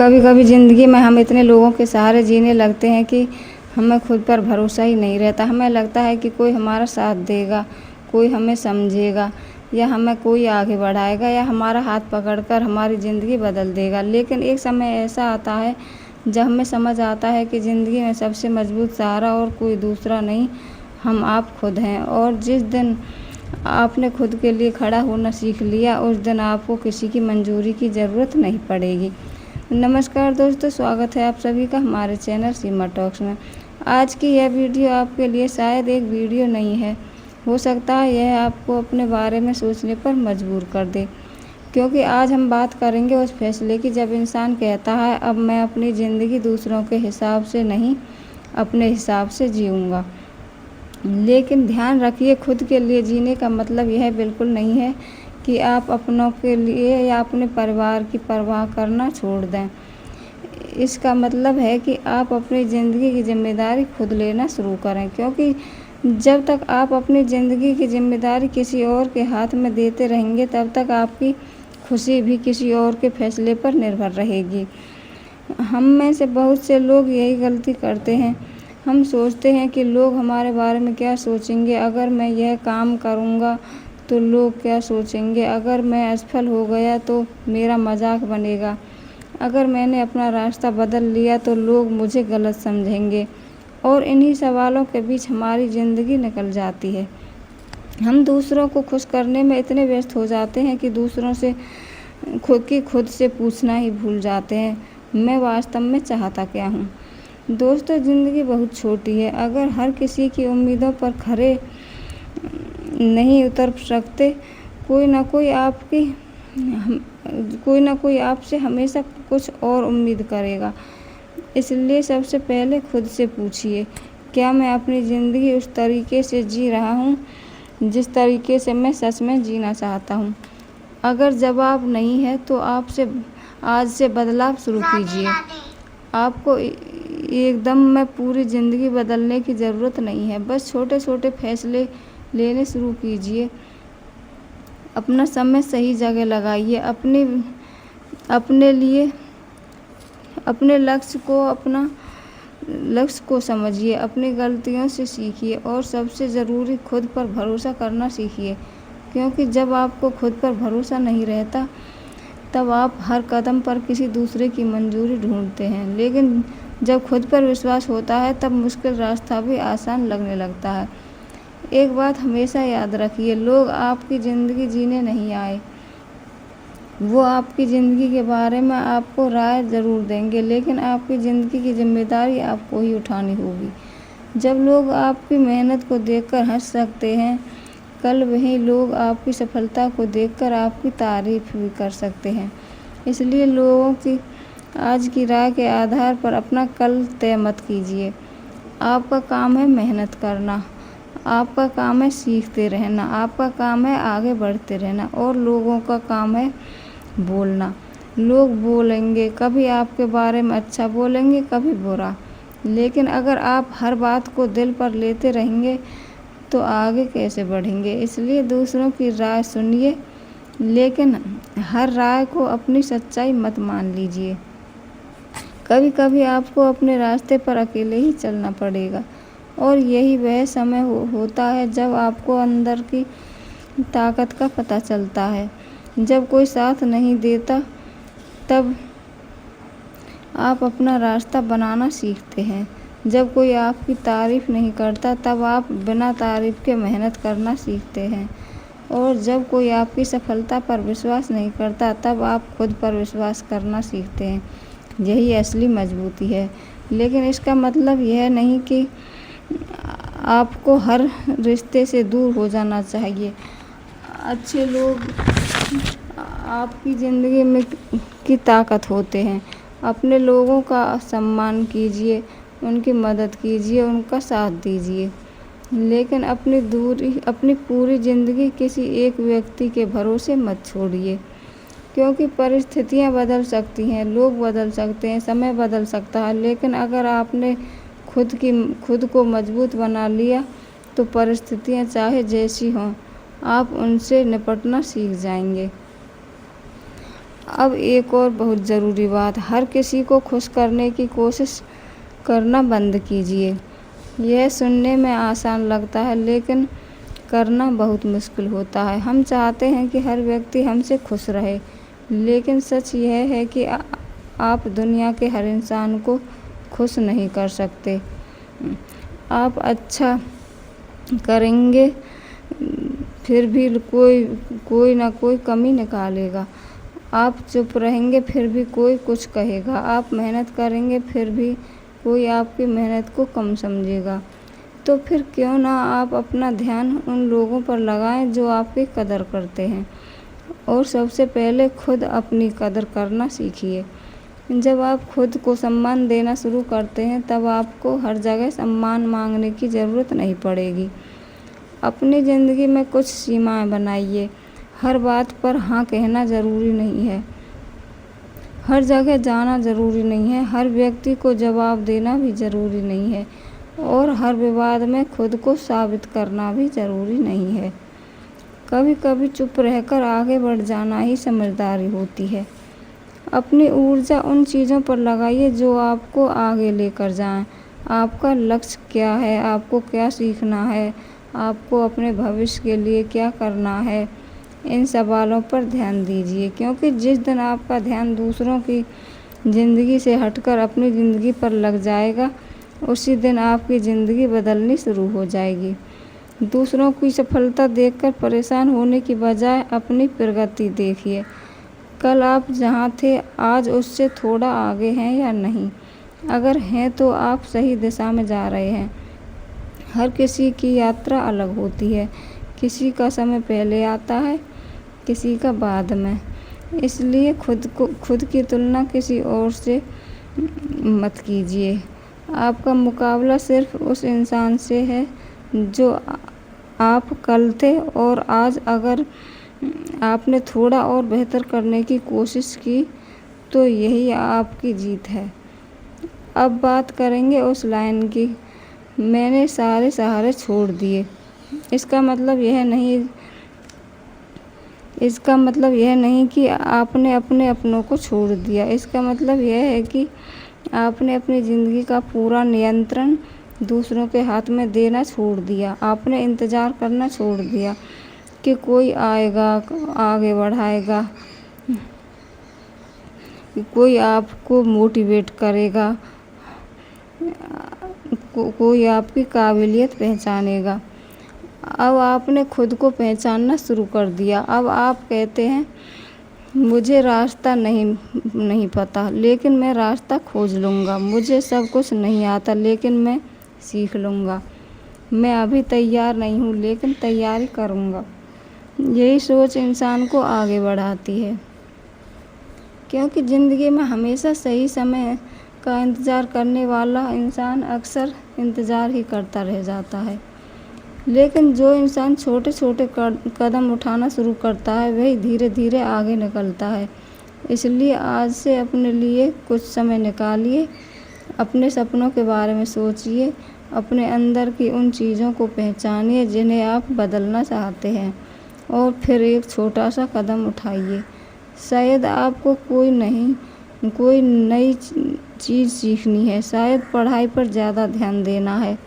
कभी कभी ज़िंदगी में हम इतने लोगों के सहारे जीने लगते हैं कि हमें खुद पर भरोसा ही नहीं रहता। हमें लगता है कि कोई हमारा साथ देगा, कोई हमें समझेगा, या हमें कोई आगे बढ़ाएगा, या हमारा हाथ पकड़कर हमारी ज़िंदगी बदल देगा। लेकिन एक समय ऐसा आता है जब हमें समझ आता है कि ज़िंदगी में सबसे मजबूत सहारा और कोई दूसरा नहीं, हम आप खुद हैं। और जिस दिन आपने खुद के लिए खड़ा होना सीख लिया, उस दिन आपको किसी की मंजूरी की ज़रूरत नहीं पड़ेगी। नमस्कार दोस्तों, स्वागत है आप सभी का हमारे चैनल सीमा टॉक्स में। आज की यह वीडियो आपके लिए शायद एक वीडियो नहीं है, हो सकता है यह आपको अपने बारे में सोचने पर मजबूर कर दे, क्योंकि आज हम बात करेंगे उस फैसले की जब इंसान कहता है अब मैं अपनी ज़िंदगी दूसरों के हिसाब से नहीं, अपने हिसाब से जीऊँगा। लेकिन ध्यान रखिए, खुद के लिए जीने का मतलब यह बिल्कुल नहीं है कि आप अपनों के लिए या अपने परिवार की परवाह करना छोड़ दें। इसका मतलब है कि आप अपनी ज़िंदगी की जिम्मेदारी खुद लेना शुरू करें, क्योंकि जब तक आप अपनी ज़िंदगी की जिम्मेदारी किसी और के हाथ में देते रहेंगे, तब तक आपकी खुशी भी किसी और के फैसले पर निर्भर रहेगी। हम में से बहुत से लोग यही गलती करते हैं। हम सोचते हैं कि लोग हमारे बारे में क्या सोचेंगे, अगर मैं यह काम करूँगा तो लोग क्या सोचेंगे, अगर मैं असफल हो गया तो मेरा मजाक बनेगा, अगर मैंने अपना रास्ता बदल लिया तो लोग मुझे गलत समझेंगे। और इन्हीं सवालों के बीच हमारी ज़िंदगी निकल जाती है। हम दूसरों को खुश करने में इतने व्यस्त हो जाते हैं कि दूसरों से खुद से पूछना ही भूल जाते हैं, मैं वास्तव में चाहता क्या हूँ। दोस्तों, ज़िंदगी बहुत छोटी है। अगर हर किसी की उम्मीदों पर खरे नहीं उतर सकते, कोई ना कोई आपसे हमेशा कुछ और उम्मीद करेगा। इसलिए सबसे पहले खुद से पूछिए, क्या मैं अपनी ज़िंदगी उस तरीके से जी रहा हूँ जिस तरीके से मैं सच में जीना चाहता हूँ। अगर जवाब नहीं है तो आज से बदलाव शुरू कीजिए। आपको एकदम में पूरी ज़िंदगी बदलने की ज़रूरत नहीं है, बस छोटे छोटे फैसले लेने शुरू कीजिए। अपना समय सही जगह लगाइए, अपने लक्ष्य को समझिए, अपनी गलतियों से सीखिए और सबसे ज़रूरी खुद पर भरोसा करना सीखिए। क्योंकि जब आपको खुद पर भरोसा नहीं रहता, तब आप हर कदम पर किसी दूसरे की मंजूरी ढूंढते हैं। लेकिन जब खुद पर विश्वास होता है, तब मुश्किल रास्ता भी आसान लगने लगता है। एक बात हमेशा याद रखिए, लोग आपकी ज़िंदगी जीने नहीं आए। वो आपकी ज़िंदगी के बारे में आपको राय ज़रूर देंगे, लेकिन आपकी ज़िंदगी की जिम्मेदारी आपको ही उठानी होगी। जब लोग आपकी मेहनत को देखकर हंस सकते हैं, कल वही लोग आपकी सफलता को देखकर आपकी तारीफ भी कर सकते हैं। इसलिए लोगों की आज की राय के आधार पर अपना कल तय मत कीजिए। आपका काम है मेहनत करना, आपका काम है सीखते रहना, आपका काम है आगे बढ़ते रहना, और लोगों का काम है बोलना। लोग बोलेंगे, कभी आपके बारे में अच्छा बोलेंगे, कभी बुरा, लेकिन अगर आप हर बात को दिल पर लेते रहेंगे तो आगे कैसे बढ़ेंगे। इसलिए दूसरों की राय सुनिए, लेकिन हर राय को अपनी सच्चाई मत मान लीजिए। कभी कभी आपको अपने रास्ते पर अकेले ही चलना पड़ेगा, और यही वह समय होता है जब आपको अंदर की ताकत का पता चलता है। जब कोई साथ नहीं देता, तब आप अपना रास्ता बनाना सीखते हैं। जब कोई आपकी तारीफ़ नहीं करता, तब आप बिना तारीफ़ के मेहनत करना सीखते हैं। और जब कोई आपकी सफलता पर विश्वास नहीं करता, तब आप खुद पर विश्वास करना सीखते हैं। यही असली मजबूती है। लेकिन इसका मतलब यह नहीं कि आपको हर रिश्ते से दूर हो जाना चाहिए। अच्छे लोग आपकी ज़िंदगी में की ताकत होते हैं। अपने लोगों का सम्मान कीजिए, उनकी मदद कीजिए, उनका साथ दीजिए, लेकिन अपनी पूरी ज़िंदगी किसी एक व्यक्ति के भरोसे मत छोड़िए। क्योंकि परिस्थितियाँ बदल सकती हैं, लोग बदल सकते हैं, समय बदल सकता है, लेकिन अगर आपने खुद को मजबूत बना लिया, तो परिस्थितियाँ चाहे जैसी हों, आप उनसे निपटना सीख जाएंगे। अब एक और बहुत ज़रूरी बात, हर किसी को खुश करने की कोशिश करना बंद कीजिए। यह सुनने में आसान लगता है लेकिन करना बहुत मुश्किल होता है। हम चाहते हैं कि हर व्यक्ति हमसे खुश रहे, लेकिन सच यह है कि आप दुनिया के हर इंसान को खुश नहीं कर सकते। आप अच्छा करेंगे फिर भी कोई ना कोई कमी निकालेगा। आप चुप रहेंगे फिर भी कोई कुछ कहेगा। आप मेहनत करेंगे फिर भी कोई आपकी मेहनत को कम समझेगा। तो फिर क्यों ना आप अपना ध्यान उन लोगों पर लगाएं जो आपकी कदर करते हैं। और सबसे पहले खुद अपनी कदर करना सीखिए। जब आप खुद को सम्मान देना शुरू करते हैं तब आपको हर जगह सम्मान मांगने की ज़रूरत नहीं पड़ेगी। अपनी ज़िंदगी में कुछ सीमाएं बनाइए। हर बात पर हाँ कहना ज़रूरी नहीं है, हर जगह जाना ज़रूरी नहीं है, हर व्यक्ति को जवाब देना भी ज़रूरी नहीं है और हर विवाद में खुद को साबित करना भी ज़रूरी नहीं है। कभी कभी चुप रहकर आगे बढ़ जाना ही समझदारी होती है। अपनी ऊर्जा उन चीज़ों पर लगाइए जो आपको आगे लेकर जाएं। आपका लक्ष्य क्या है, आपको क्या सीखना है, आपको अपने भविष्य के लिए क्या करना है, इन सवालों पर ध्यान दीजिए। क्योंकि जिस दिन आपका ध्यान दूसरों की ज़िंदगी से हटकर अपनी ज़िंदगी पर लग जाएगा, उसी दिन आपकी ज़िंदगी बदलनी शुरू हो जाएगी। दूसरों की सफलता देखकर परेशान होने की बजाय अपनी प्रगति देखिए। कल आप जहाँ थे आज उससे थोड़ा आगे हैं या नहीं? अगर हैं तो आप सही दिशा में जा रहे हैं। हर किसी की यात्रा अलग होती है, किसी का समय पहले आता है, किसी का बाद में। इसलिए खुद की तुलना किसी और से मत कीजिए। आपका मुकाबला सिर्फ उस इंसान से है जो आप कल थे और आज अगर आपने थोड़ा और बेहतर करने की कोशिश की तो यही आपकी जीत है। अब बात करेंगे उस लाइन की, मैंने सारे सहारे छोड़ दिए। इसका मतलब यह नहीं कि आपने अपने अपनों को छोड़ दिया। इसका मतलब यह है कि आपने अपनी ज़िंदगी का पूरा नियंत्रण दूसरों के हाथ में देना छोड़ दिया। आपने इंतज़ार करना छोड़ दिया कि कोई आएगा, आगे बढ़ाएगा, कोई आपको मोटिवेट करेगा, कोई आपकी काबिलियत पहचानेगा। अब आपने खुद को पहचानना शुरू कर दिया। अब आप कहते हैं मुझे रास्ता नहीं पता लेकिन मैं रास्ता खोज लूँगा। मुझे सब कुछ नहीं आता लेकिन मैं सीख लूँगा। मैं अभी तैयार नहीं हूँ लेकिन तैयारी करूँगा। यही सोच इंसान को आगे बढ़ाती है, क्योंकि ज़िंदगी में हमेशा सही समय का इंतज़ार करने वाला इंसान अक्सर इंतज़ार ही करता रह जाता है। लेकिन जो इंसान छोटे छोटे कदम उठाना शुरू करता है वही धीरे धीरे आगे निकलता है। इसलिए आज से अपने लिए कुछ समय निकालिए, अपने सपनों के बारे में सोचिए, अपने अंदर की उन चीज़ों को पहचानिए जिन्हें आप बदलना चाहते हैं और फिर एक छोटा सा कदम उठाइए। शायद आपको कोई नई चीज़ सीखनी है, शायद पढ़ाई पर ज़्यादा ध्यान देना है,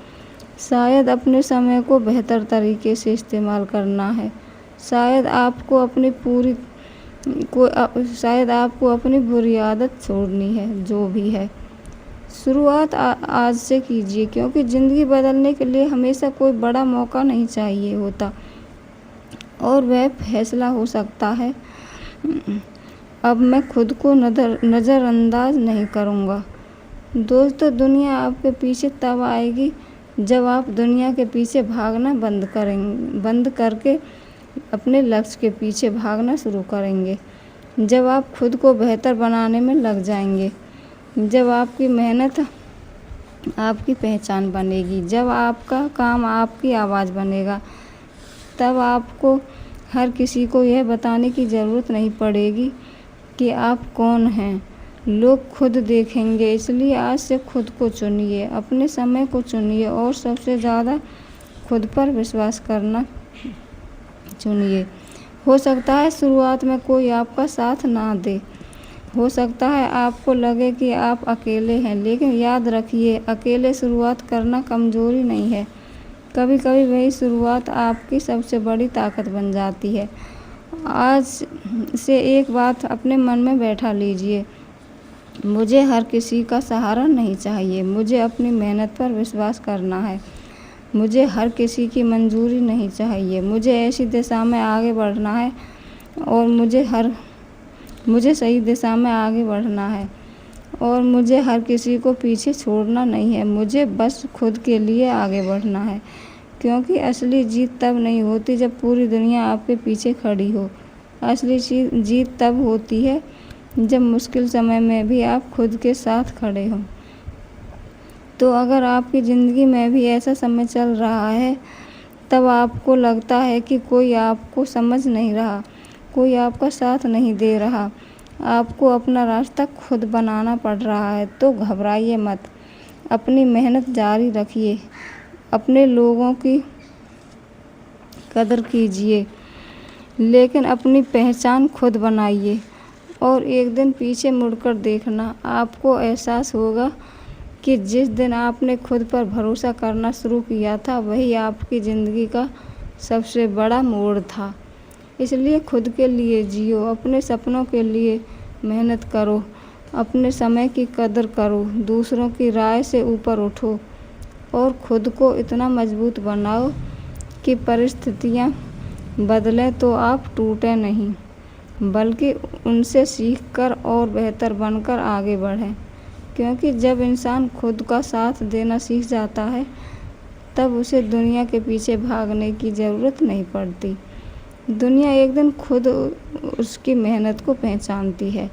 शायद अपने समय को बेहतर तरीके से इस्तेमाल करना है, शायद आपको अपनी बुरी आदत छोड़नी है। जो भी है शुरुआत आज से कीजिए, क्योंकि ज़िंदगी बदलने के लिए हमेशा कोई बड़ा मौका नहीं चाहिए होता और वह फैसला हो सकता है अब मैं खुद को नज़रअंदाज नहीं करूँगा। दोस्तों, दुनिया आपके पीछे तब आएगी जब आप दुनिया के पीछे भागना बंद करके अपने लक्ष्य के पीछे भागना शुरू करेंगे। जब आप खुद को बेहतर बनाने में लग जाएंगे, जब आपकी मेहनत आपकी पहचान बनेगी, जब आपका काम आपकी आवाज़ बनेगा, तब आपको हर किसी को यह बताने की ज़रूरत नहीं पड़ेगी कि आप कौन हैं। लोग खुद देखेंगे। इसलिए आज से खुद को चुनिए, अपने समय को चुनिए और सबसे ज़्यादा खुद पर विश्वास करना चुनिए। हो सकता है शुरुआत में कोई आपका साथ ना दे, हो सकता है आपको लगे कि आप अकेले हैं, लेकिन याद रखिए, अकेले शुरुआत करना कमज़ोरी नहीं है। कभी कभी वही शुरुआत आपकी सबसे बड़ी ताकत बन जाती है। आज से एक बात अपने मन में बैठा लीजिए, मुझे हर किसी का सहारा नहीं चाहिए, मुझे अपनी मेहनत पर विश्वास करना है। मुझे हर किसी की मंजूरी नहीं चाहिए, मुझे ऐसी दिशा में आगे बढ़ना है और मुझे सही दिशा में आगे बढ़ना है और मुझे हर किसी को पीछे छोड़ना नहीं है। मुझे बस खुद के लिए आगे बढ़ना है, क्योंकि असली जीत तब नहीं होती जब पूरी दुनिया आपके पीछे खड़ी हो। असली जीत तब होती है जब मुश्किल समय में भी आप खुद के साथ खड़े हों। तो अगर आपकी ज़िंदगी में भी ऐसा समय चल रहा है, तब आपको लगता है कि कोई आपको समझ नहीं रहा, कोई आपका साथ नहीं दे रहा, आपको अपना रास्ता खुद बनाना पड़ रहा है, तो घबराइए मत। अपनी मेहनत जारी रखिए, अपने लोगों की कदर कीजिए, लेकिन अपनी पहचान खुद बनाइए। और एक दिन पीछे मुड़कर देखना, आपको एहसास होगा कि जिस दिन आपने खुद पर भरोसा करना शुरू किया था, वही आपकी ज़िंदगी का सबसे बड़ा मोड़ था। इसलिए खुद के लिए जियो, अपने सपनों के लिए मेहनत करो, अपने समय की कदर करो, दूसरों की राय से ऊपर उठो और खुद को इतना मजबूत बनाओ कि परिस्थितियाँ बदलें तो आप टूटें नहीं, बल्कि उनसे सीखकर और बेहतर बनकर आगे बढ़ें। क्योंकि जब इंसान खुद का साथ देना सीख जाता है, तब उसे दुनिया के पीछे भागने की ज़रूरत नहीं पड़ती। दुनिया एक दिन खुद उसकी मेहनत को पहचानती है।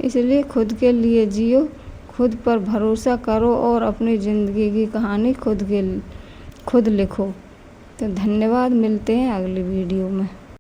इसलिए खुद के लिए जियो, खुद पर भरोसा करो और अपनी ज़िंदगी की कहानी खुद लिखो। तो धन्यवाद, मिलते हैं अगली वीडियो में।